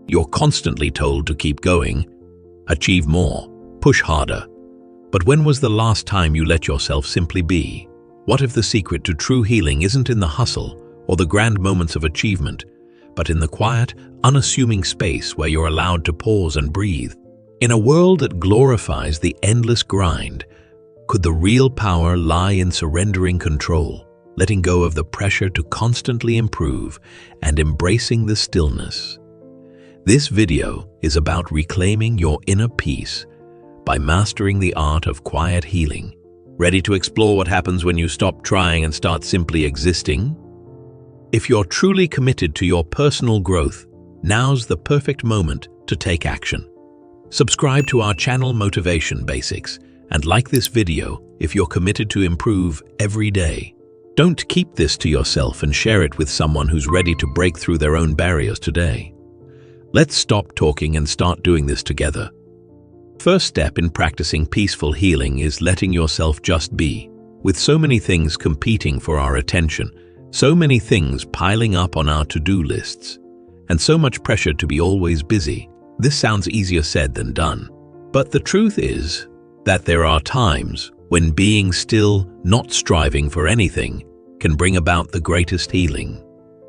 You're constantly told to keep going, achieve more, push harder. But when was the last time you let yourself simply be? What if the secret to true healing isn't in the hustle or the grand moments of achievement, but in the quiet, unassuming space where you're allowed to pause and breathe? In a world that glorifies the endless grind, could the real power lie in surrendering control, letting go of the pressure to constantly improve, and embracing the stillness? This video is about reclaiming your inner peace by mastering the art of quiet healing. Ready to explore what happens when you stop trying and start simply existing? If you're truly committed to your personal growth, now's the perfect moment to take action. Subscribe to our channel Motivation Basics and like this video if you're committed to improve every day. Don't keep this to yourself and share it with someone who's ready to break through their own barriers today. Let's stop talking and start doing this together. First step in practicing peaceful healing is letting yourself just be. With so many things competing for our attention, so many things piling up on our to-do lists, and so much pressure to be always busy, this sounds easier said than done. But the truth is that there are times when being still, not striving for anything, can bring about the greatest healing.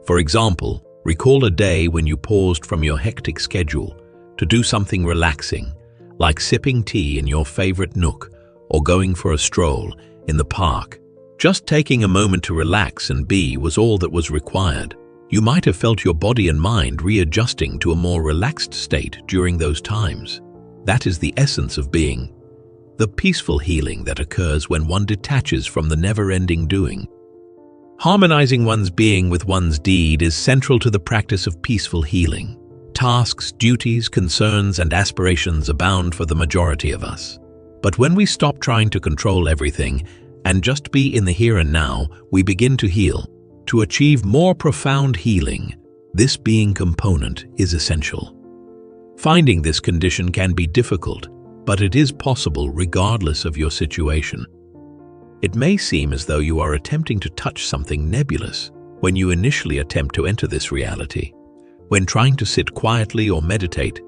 For example, recall a day when you paused from your hectic schedule to do something relaxing, like sipping tea in your favorite nook or going for a stroll in the park. Just taking a moment to relax and be was all that was required. You might have felt your body and mind readjusting to a more relaxed state during those times. That is the essence of being. The peaceful healing that occurs when one detaches from the never-ending doing. Harmonizing one's being with one's deed is central to the practice of peaceful healing. Tasks, duties, concerns, and aspirations abound for the majority of us. But when we stop trying to control everything and just be in the here and now, we begin to heal. To achieve more profound healing, this being component is essential. Finding this condition can be difficult, but it is possible regardless of your situation. It may seem as though you are attempting to touch something nebulous when you initially attempt to enter this reality. When trying to sit quietly or meditate,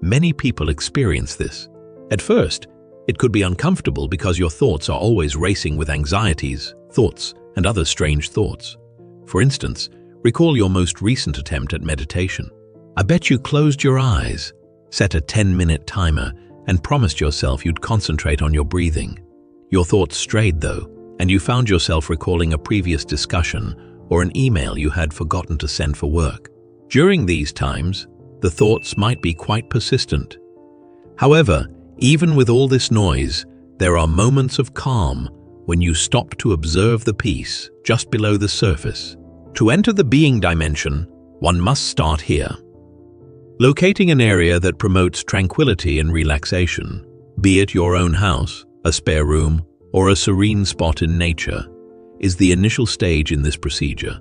many people experience this. At first, it could be uncomfortable because your thoughts are always racing with anxieties, thoughts, and other strange thoughts. For instance, recall your most recent attempt at meditation. I bet you closed your eyes, set a 10-minute timer, and promised yourself you'd concentrate on your breathing. Your thoughts strayed though, and you found yourself recalling a previous discussion or an email you had forgotten to send for work. During these times, the thoughts might be quite persistent. However, even with all this noise, there are moments of calm when you stop to observe the peace just below the surface. To enter the being dimension, one must start here. Locating an area that promotes tranquility and relaxation, be it your own house, a spare room, or a serene spot in nature, is the initial stage in this procedure.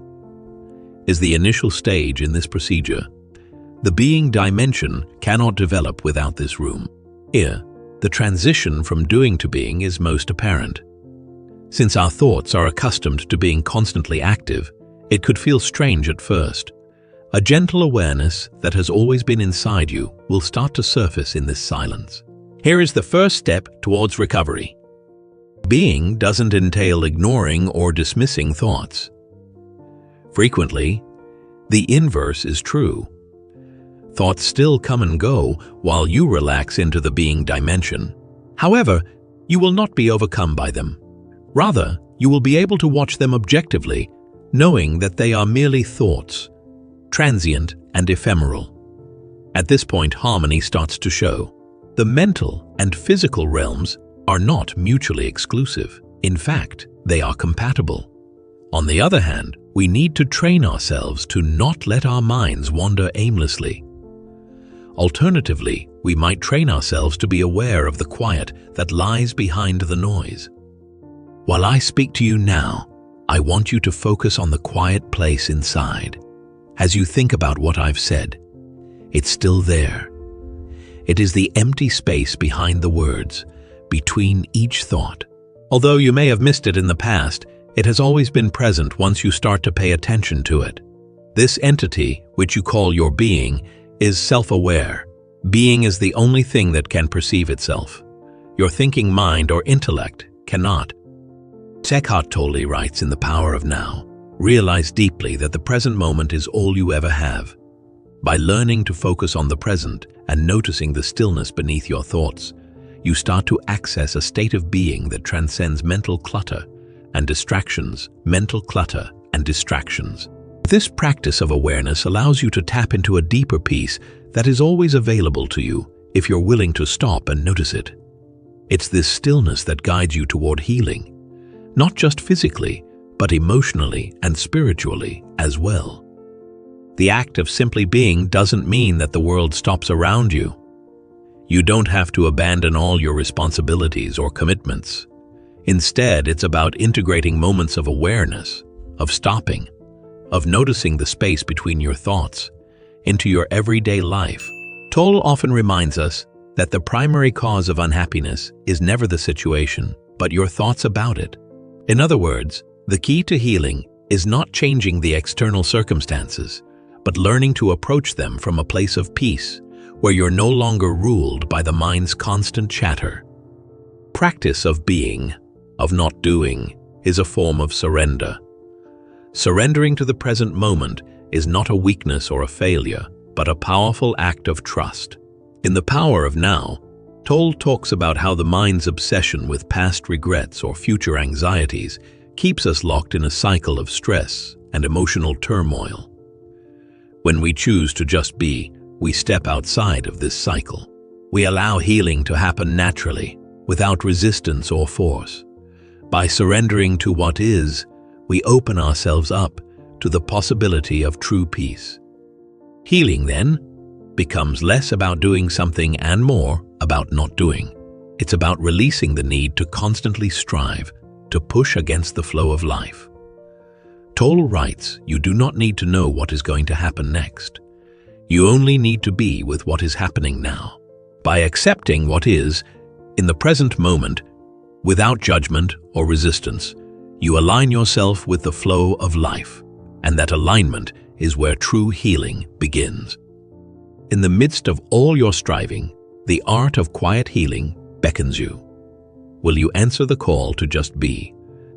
The being dimension cannot develop without this room. Here, the transition from doing to being is most apparent. Since our thoughts are accustomed to being constantly active, it could feel strange at first. A gentle awareness that has always been inside you will start to surface in this silence. Here is the first step towards recovery. Being doesn't entail ignoring or dismissing thoughts. Frequently, the inverse is true. Thoughts still come and go while you relax into the being dimension. However, you will not be overcome by them. Rather, you will be able to watch them objectively, knowing that they are merely thoughts, transient and ephemeral. At this point, harmony starts to show. The mental and physical realms are not mutually exclusive. In fact, they are compatible. On the other hand, we need to train ourselves to not let our minds wander aimlessly. Alternatively, we might train ourselves to be aware of the quiet that lies behind the noise. While I speak to you now, I want you to focus on the quiet place inside. As you think about what I've said, it's still there. It is the empty space behind the words, between each thought. Although you may have missed it in the past, it has always been present once you start to pay attention to it. This entity, which you call your being, is self-aware. Being is the only thing that can perceive itself. Your thinking mind or intellect cannot. Eckhart Tolle writes in The Power of Now, realize deeply that the present moment is all you ever have. By learning to focus on the present and noticing the stillness beneath your thoughts, you start to access a state of being that transcends mental clutter and distractions. This practice of awareness allows you to tap into a deeper peace that is always available to you if you're willing to stop and notice it. It's this stillness that guides you toward healing, not just physically, but emotionally and spiritually as well. The act of simply being doesn't mean that the world stops around you. You don't have to abandon all your responsibilities or commitments. Instead, it's about integrating moments of awareness, of stopping, of noticing the space between your thoughts into your everyday life. Tolle often reminds us that the primary cause of unhappiness is never the situation, but your thoughts about it. In other words, the key to healing is not changing the external circumstances, but learning to approach them from a place of peace, where you're no longer ruled by the mind's constant chatter. Practice of being, of not doing, is a form of surrender. Surrendering to the present moment is not a weakness or a failure, but a powerful act of trust. In The Power of Now, Tolle talks about how the mind's obsession with past regrets or future anxieties keeps us locked in a cycle of stress and emotional turmoil. When we choose to just be, we step outside of this cycle. We allow healing to happen naturally, without resistance or force. By surrendering to what is, we open ourselves up to the possibility of true peace. Healing, then, becomes less about doing something and more about not doing. It's about releasing the need to constantly strive, to push against the flow of life. Tolle writes, you do not need to know what is going to happen next. You only need to be with what is happening now. By accepting what is, in the present moment, without judgment or resistance, you align yourself with the flow of life, and that alignment is where true healing begins. In the midst of all your striving, the art of quiet healing beckons you. Will you answer the call to just be,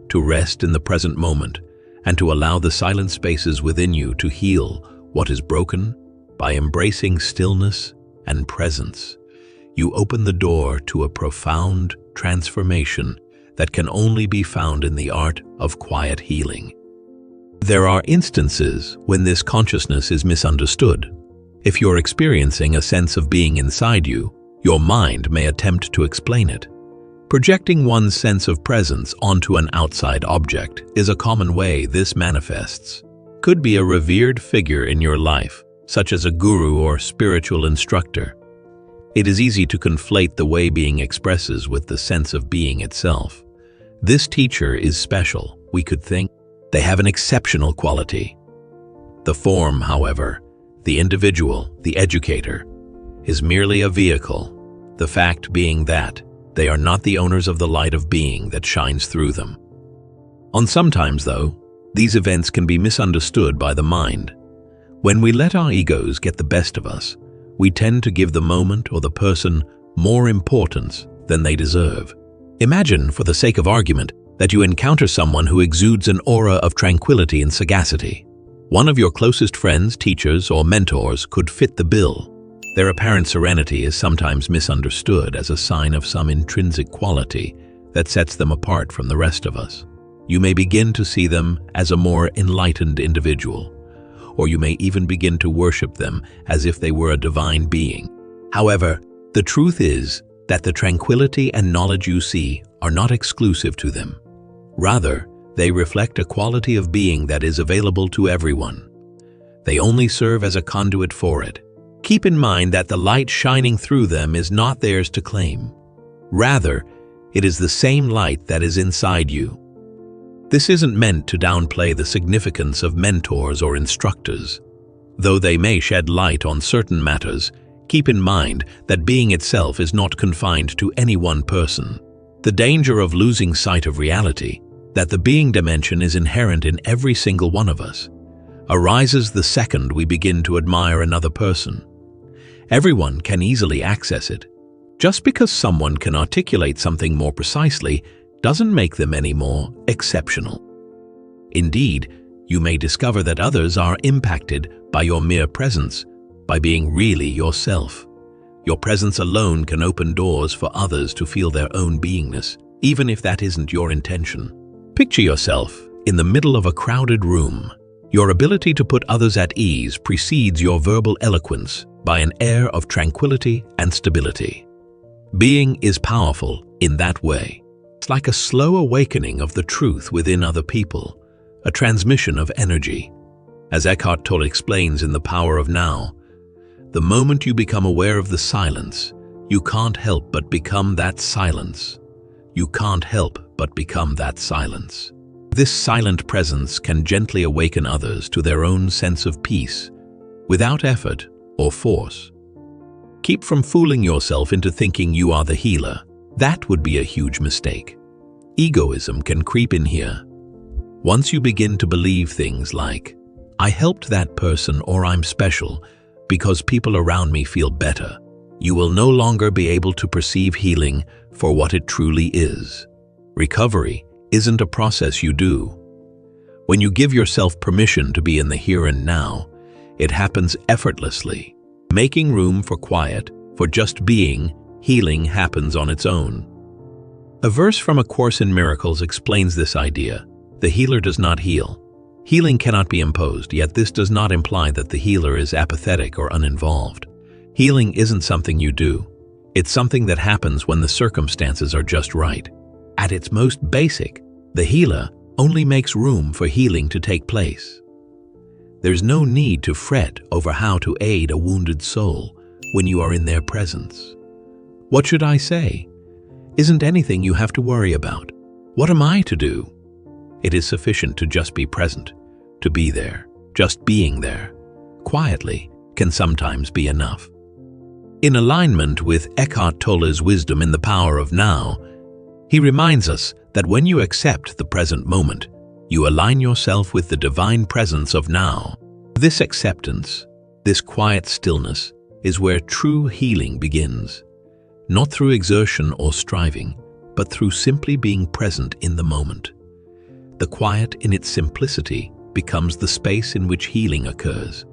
to rest in the present moment, and to allow the silent spaces within you to heal what is broken? By embracing stillness and presence, you open the door to a profound transformation that can only be found in the art of quiet healing. There are instances when this consciousness is misunderstood. If you're experiencing a sense of being inside you, your mind may attempt to explain it. Projecting one's sense of presence onto an outside object is a common way this manifests. Could be a revered figure in your life, such as a guru or spiritual instructor. It is easy to conflate the way being expresses with the sense of being itself. This teacher is special, we could think. They have an exceptional quality. The form, however, the individual, the educator, is merely a vehicle, the fact being that they are not the owners of the light of being that shines through them. Sometimes, though, these events can be misunderstood by the mind. When we let our egos get the best of us, we tend to give the moment or the person more importance than they deserve. Imagine, for the sake of argument, that you encounter someone who exudes an aura of tranquility and sagacity. One of your closest friends, teachers, or mentors could fit the bill. Their apparent serenity is sometimes misunderstood as a sign of some intrinsic quality that sets them apart from the rest of us. You may begin to see them as a more enlightened individual, or you may even begin to worship them as if they were a divine being. However, the truth is that the tranquility and knowledge you see are not exclusive to them. Rather, they reflect a quality of being that is available to everyone. They only serve as a conduit for it. Keep in mind that the light shining through them is not theirs to claim. Rather, it is the same light that is inside you. This isn't meant to downplay the significance of mentors or instructors. Though they may shed light on certain matters, keep in mind that being itself is not confined to any one person. The danger of losing sight of reality, that the being dimension is inherent in every single one of us, arises the second we begin to admire another person. Everyone can easily access it. Just because someone can articulate something more precisely doesn't make them any more exceptional. Indeed, you may discover that others are impacted by your mere presence, by being really yourself. Your presence alone can open doors for others to feel their own beingness, even if that isn't your intention. Picture yourself in the middle of a crowded room. Your ability to put others at ease precedes your verbal eloquence by an air of tranquility and stability. Being is powerful in that way. It's like a slow awakening of the truth within other people, a transmission of energy. As Eckhart Tolle explains in The Power of Now, the moment you become aware of the silence, you can't help but become that silence. You can't help but become that silence. This silent presence can gently awaken others to their own sense of peace, without effort or force. Keep from fooling yourself into thinking you are the healer. That would be a huge mistake. Egoism can creep in here. Once you begin to believe things like, "I helped that person," or "I'm special because people around me feel better," you will no longer be able to perceive healing for what it truly is. Recovery isn't a process you do. When you give yourself permission to be in the here and now, it happens effortlessly. Making room for quiet, for just being, healing happens on its own. A verse from A Course in Miracles explains this idea. The healer does not heal. Healing cannot be imposed, yet this does not imply that the healer is apathetic or uninvolved. Healing isn't something you do. It's something that happens when the circumstances are just right. At its most basic, the healer only makes room for healing to take place. There's no need to fret over how to aid a wounded soul when you are in their presence. What should I say? Isn't anything you have to worry about. What am I to do? It is sufficient to just be present, to be there. Just being there, quietly, can sometimes be enough. In alignment with Eckhart Tolle's wisdom in The Power of Now, he reminds us that when you accept the present moment, you align yourself with the divine presence of now. This acceptance, this quiet stillness, is where true healing begins. Not through exertion or striving, but through simply being present in the moment. The quiet in its simplicity becomes the space in which healing occurs.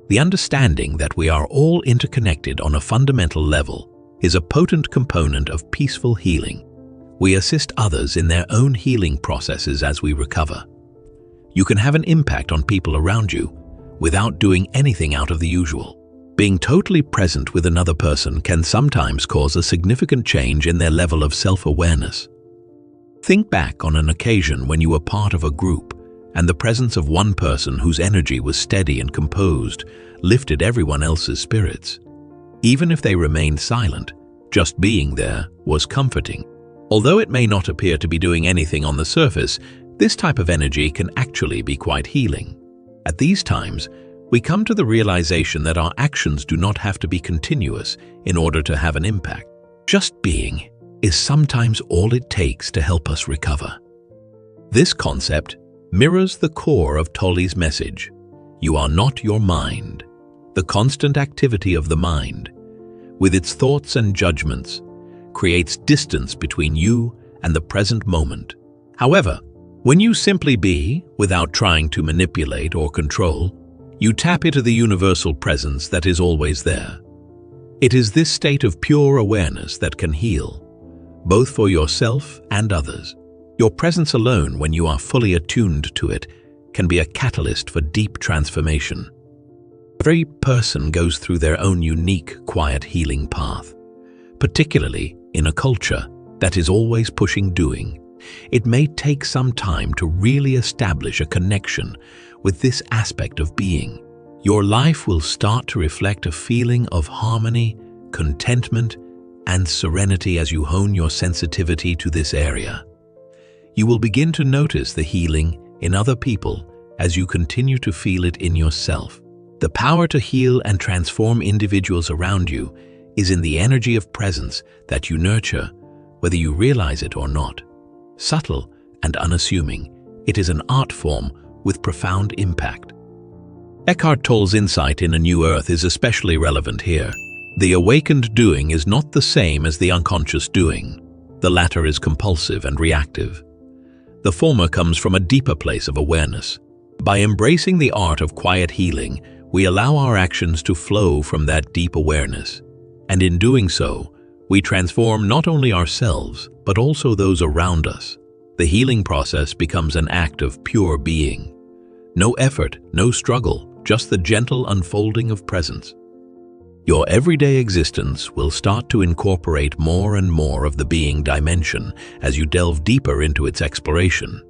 The understanding that we are all interconnected on a fundamental level is a potent component of peaceful healing. We assist others in their own healing processes as we recover. You can have an impact on people around you without doing anything out of the usual. Being totally present with another person can sometimes cause a significant change in their level of self-awareness. Think back on an occasion when you were part of a group and the presence of one person whose energy was steady and composed lifted everyone else's spirits. Even if they remained silent, just being there was comforting. Although it may not appear to be doing anything on the surface, this type of energy can actually be quite healing. At these times, we come to the realization that our actions do not have to be continuous in order to have an impact. Just being is sometimes all it takes to help us recover. This concept mirrors the core of Tolle's message. You are not your mind. The constant activity of the mind, with its thoughts and judgments, creates distance between you and the present moment. However, when you simply be, without trying to manipulate or control, you tap into the universal presence that is always there. It is this state of pure awareness that can heal, both for yourself and others. Your presence alone, when you are fully attuned to it, can be a catalyst for deep transformation. Every person goes through their own unique, quiet healing path, particularly in a culture that is always pushing doing. It may take some time to really establish a connection with this aspect of being. Your life will start to reflect a feeling of harmony, contentment, and serenity as you hone your sensitivity to this area. You will begin to notice the healing in other people as you continue to feel it in yourself. The power to heal and transform individuals around you is in the energy of presence that you nurture, whether you realize it or not. Subtle and unassuming, it is an art form with profound impact. Eckhart Tolle's insight in A New Earth is especially relevant here. The awakened doing is not the same as the unconscious doing. The latter is compulsive and reactive. The former comes from a deeper place of awareness. By embracing the art of quiet healing, we allow our actions to flow from that deep awareness. And in doing so, we transform not only ourselves, but also those around us. The healing process becomes an act of pure being. No effort, no struggle, just the gentle unfolding of presence. Your everyday existence will start to incorporate more and more of the being dimension as you delve deeper into its exploration.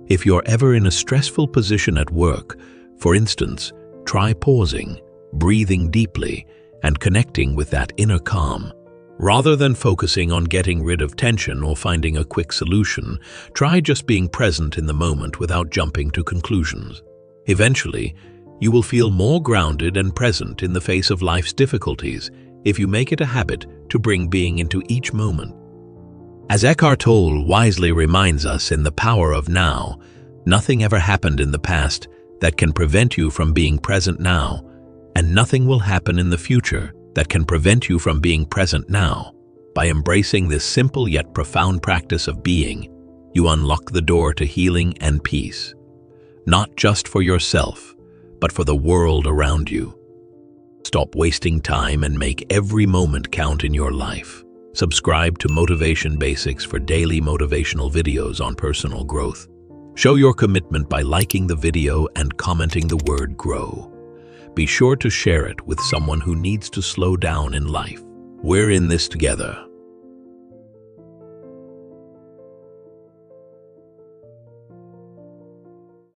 If you're ever in a stressful position at work, for instance, try pausing, breathing deeply, and connecting with that inner calm. Rather than focusing on getting rid of tension or finding a quick solution, try just being present in the moment without jumping to conclusions. Eventually, you will feel more grounded and present in the face of life's difficulties if you make it a habit to bring being into each moment. As Eckhart Tolle wisely reminds us in The Power of Now, nothing ever happened in the past that can prevent you from being present now, and nothing will happen in the future that can prevent you from being present now. By embracing this simple yet profound practice of being, you unlock the door to healing and peace, not just for yourself, but for the world around you. Stop wasting time and make every moment count in your life. Subscribe to Motivation Basics for daily motivational videos on personal growth. Show your commitment by liking the video and commenting the word GROW. Be sure to share it with someone who needs to slow down in life. We're in this together.